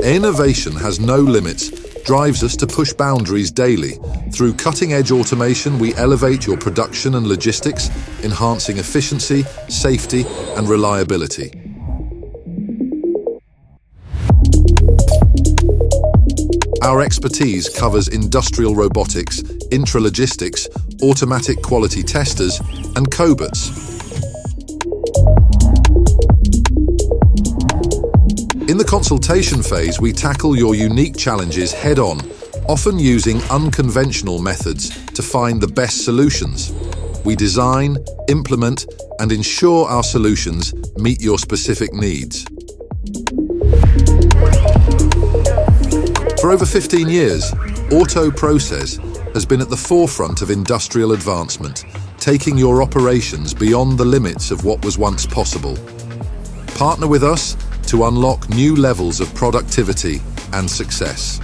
Innovation has no limits, drives us to push boundaries daily. Through cutting-edge automation, we elevate your production and logistics, enhancing efficiency, safety, and reliability. Our expertise covers industrial robotics, intralogistics, automatic quality testers, and cobots. In the consultation phase, we tackle your unique challenges head-on, often using unconventional methods to find the best solutions. We design, implement, and ensure our solutions meet your specific needs. For over 15 years, Autoproces has been at the forefront of industrial advancement, taking your operations beyond the limits of what was once possible. Partner with us to unlock new levels of productivity and success.